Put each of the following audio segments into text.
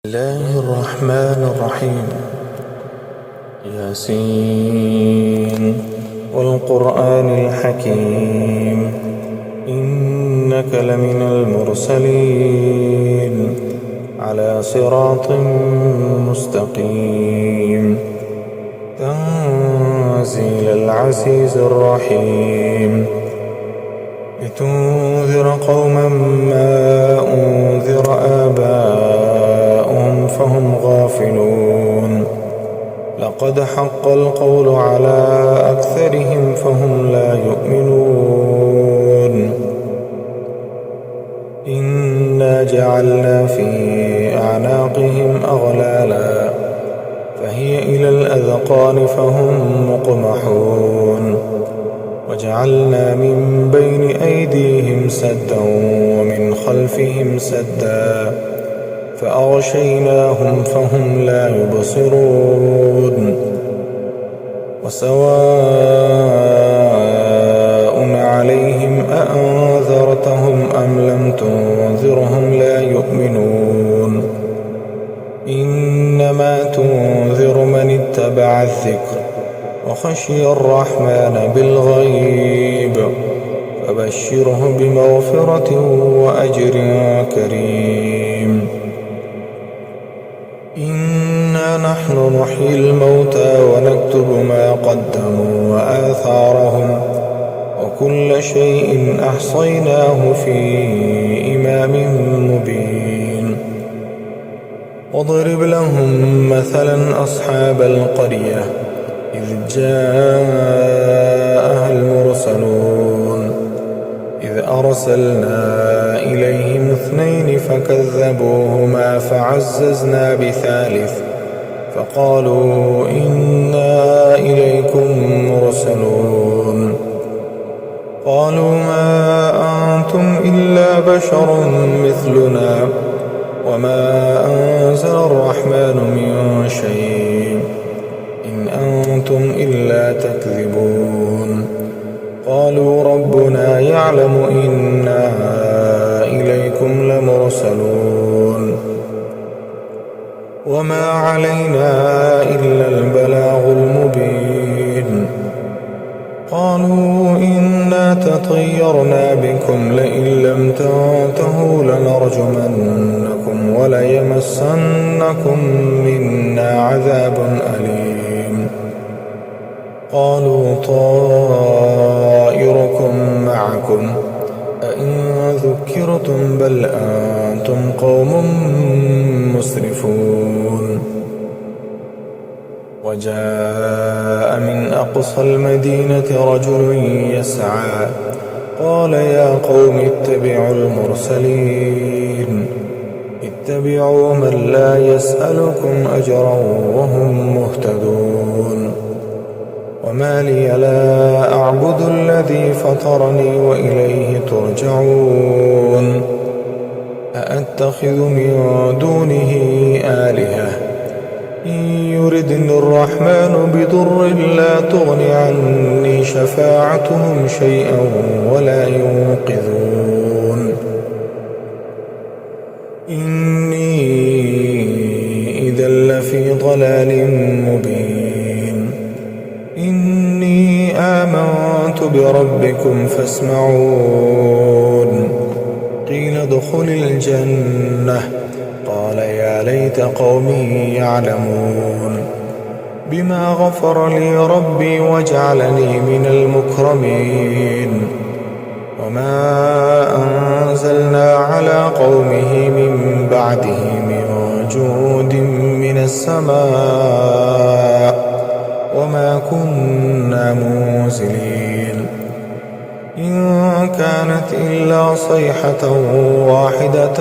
الله الرحمن الرحيم. ياسين والقرآن الحكيم إنك لمن المرسلين على صراط مستقيم تنزيل العزيز الرحيم لتنذر قوما ما أنذر آباؤهم فهم غافلون لقد حق القول على أكثرهم فهم لا يؤمنون إنا جعلنا في أعناقهم أغلالا فهي إلى الأذقان فهم مقمحون وجعلنا من بين أيديهم سدا ومن خلفهم سدا فأغشيناهم فهم لا يبصرون وسواء عليهم أأنذرتهم أم لم تنذرهم لا يؤمنون إنما تنذر من اتبع الذكر وخشي الرحمن بالغيب فبشره بمغفرة وأجر كريم إنا نحن نحيي الموتى ونكتب ما قدموا وآثارهم وكل شيء أحصيناه في إمام مبين واضرب لهم مثلا أصحاب القرية إذ جاءها المرسلون إذ أرسلنا إليهم 2 فكذبوهما فعززنا بثالث فقالوا إنا إليكم مرسلون قالوا ما أنتم إلا بشر مثلنا وما أنزل الرحمن من شيء إن أنتم إلا تكذبون قالوا ربنا يعلم إنا إليكم لمرسلون وما علينا إلا البلاغ المبين قالوا إنا تطيرنا بكم لئن لم تنتهوا لنرجمنكم وليمسنكم منا عذاب أليم قالوا طائركم معكم أئن ذكرتم بل أنتم قوم مسرفون وجاء من أقصى المدينة رجل يسعى قال يا قوم اتبعوا المرسلين اتبعوا من لا يسألكم أجرا وهم مهتدون وما لي لا أعبد الذي فطرني وإليه ترجعون أأتخذ من دونه آلهة إن يردني الرحمن بضر لا تغن عني شفاعتهم شيئا ولا ينقذون إني إذا لفي ضلال مبين إني آمنت بربكم فاسمعون قيل ادخل الجنة قال يا ليت قومي يعلمون بما غفر لي ربي وجعلني من المكرمين وما أنزلنا على قومه من بعده من جود من السماء وما كنا منزلين إن كانت إلا صيحة واحدة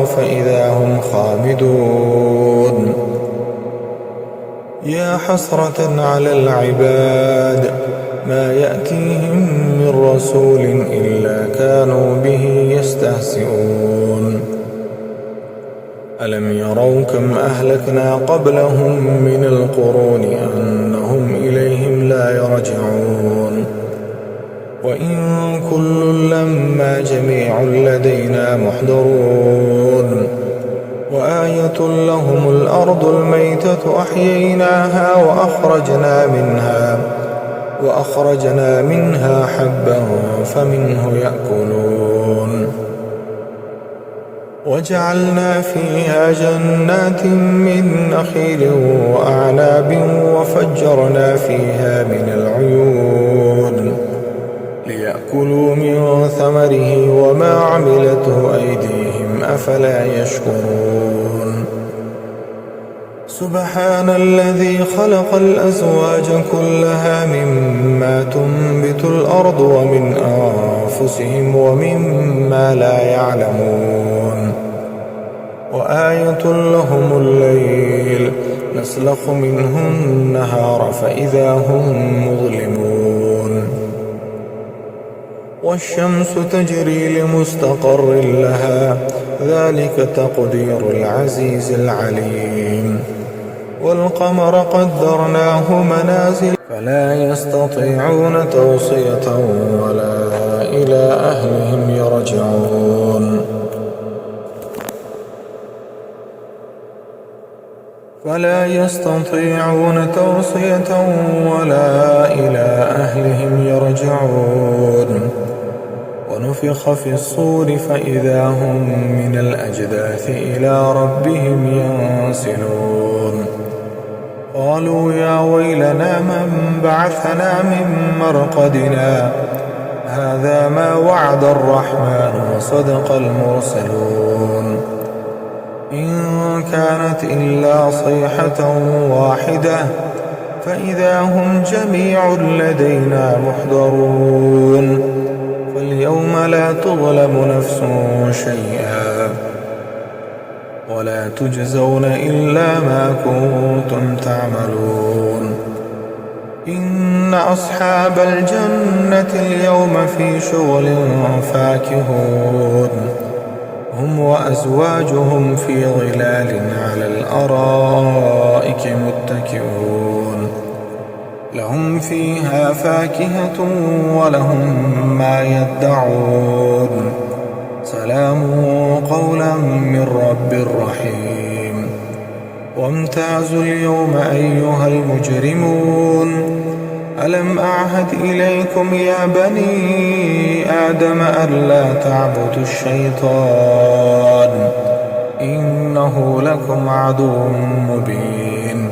فإذا هم خامدون يا حسرة على العباد ما يأتيهم من رسول إلا كانوا به يستهزئون ألم يروا كم أهلكنا قبلهم من القرون أنهم إليهم لا يرجعون وإن كل لما جميع لدينا محضرون وآية لهم الأرض الميتة أحييناها وأخرجنا منها حبا فمنه يأكلون وجعلنا فيها جنات من نخيل وأعناب وفجرنا فيها من العيون ليأكلوا من ثمره وما عملته أيديهم أفلا يشكرون سبحان الذي خلق الأزواج كلها مما تنبت الأرض ومن أنفسهم ومما لا يعلمون وآية لهم الليل نسلخ منه النهار فإذا هم مظلمون والشمس تجري لمستقر لها ذلك تقدير العزيز العليم والقمر قدرناه منازل فلا يستطيعون توصية ولا إلى أهلهم يرجعون ونفخ في الصور فإذا هم من الأجداث إلى ربهم ينسلون قالوا يا ويلنا من بعثنا من مرقدنا هذا ما وعد الرحمن وصدق المرسلون إن كانت إلا صيحة واحدة فإذا هم جميع لدينا محضرون فاليوم لا تظلم نفس شيئا ولا تجزون إلا ما كنتم تعملون إن أصحاب الجنة اليوم في شغل فاكهون هم وأزواجهم في ظلال على الأرائك متكئون لهم فيها فاكهة ولهم ما يدعون سلام قولا من رب رحيم وامتازوا اليوم أيها المجرمون ألم أعهد إليكم يا بني آدم ألا تعبدوا الشيطان إنه لكم عدو مبين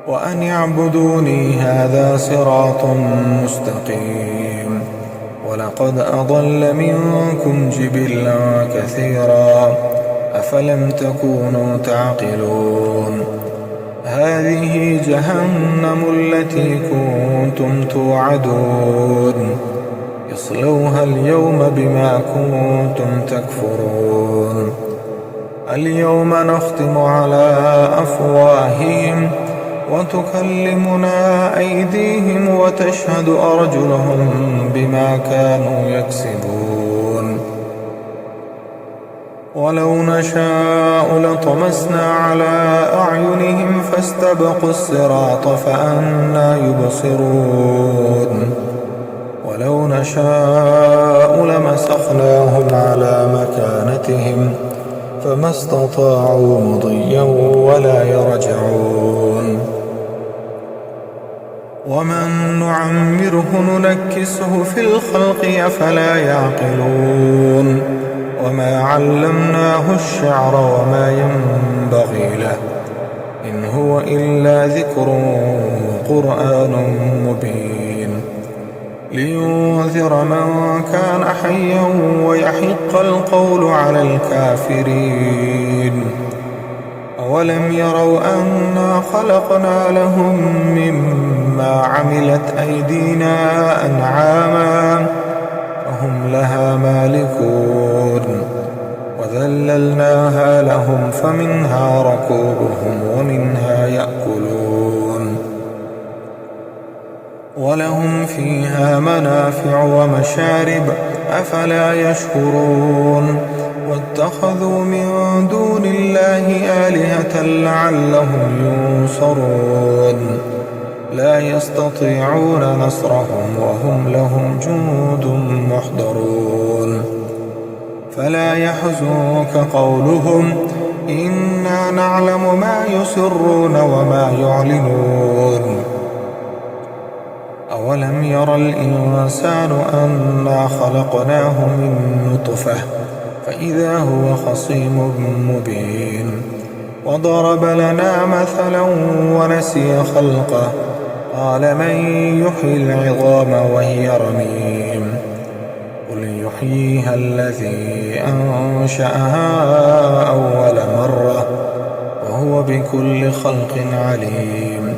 وأن اعبدوني هذا صراط مستقيم ولقد أضل منكم جبلا كثيرا أفلم تكونوا تعقلون هذه جهنم التي كنتم توعدون اصلوها اليوم بما كنتم تكفرون اليوم نختم على أفواههم وتكلمنا أيديهم وتشهد أرجلهم بما كانوا يكسبون ولو نشاء لطمسنا على أعينهم فاستبقوا الصراط فأنى يبصرون ولو نشاء لمسخناهم على مكانتهم فما استطاعوا مضيا ولا يرجعون ومن نعمره ننكسه في الخلق أفلا يعقلون وما علمناه الشعر وما ينبغي له إن هو إلا ذكر وقرآن مبين لينذر من كان حيا ويحق القول على الكافرين أولم يروا أنا خلقنا لهم مما عملت أيدينا أنعاما فهم لها مالكون وذللناها لهم فمنها ركوبهم ومنها يأكلون ولهم فيها منافع ومشارب أفلا يشكرون واتخذوا من دون الله آلهة لعلهم ينصرون لا يستطيعون نصرهم وهم لهم جند محضرون فلا يحزنك قولهم إنا نعلم ما يسرون وما يعلنون أولم ير الإنسان أنا خلقناه من نطفة فإذا هو خصيم مبين وضرب لنا مثلا ونسي خلقه قال من يحيي العظام وهي رميم قل يحييها الذي أنشأها أول مرة وهو بكل خلق عليم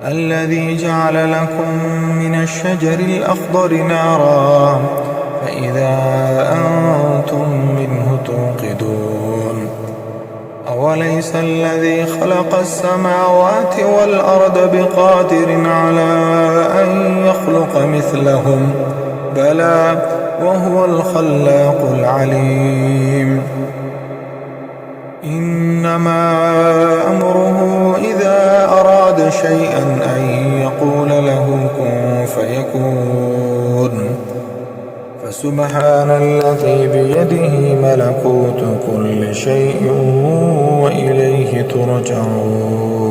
الذي جعل لكم من الشجر الأخضر نارا فإذا أنتم منه توقدون أوليس الذي خلق السماوات والأرض بقادر على أن يخلق مثلهم بلى وهو الخلاق العليم إنما أمره إذا أراد شيئا أن يقول له كن فيكون فسبحان الذي بيده ملكوت كل شيء وإليه ترجعون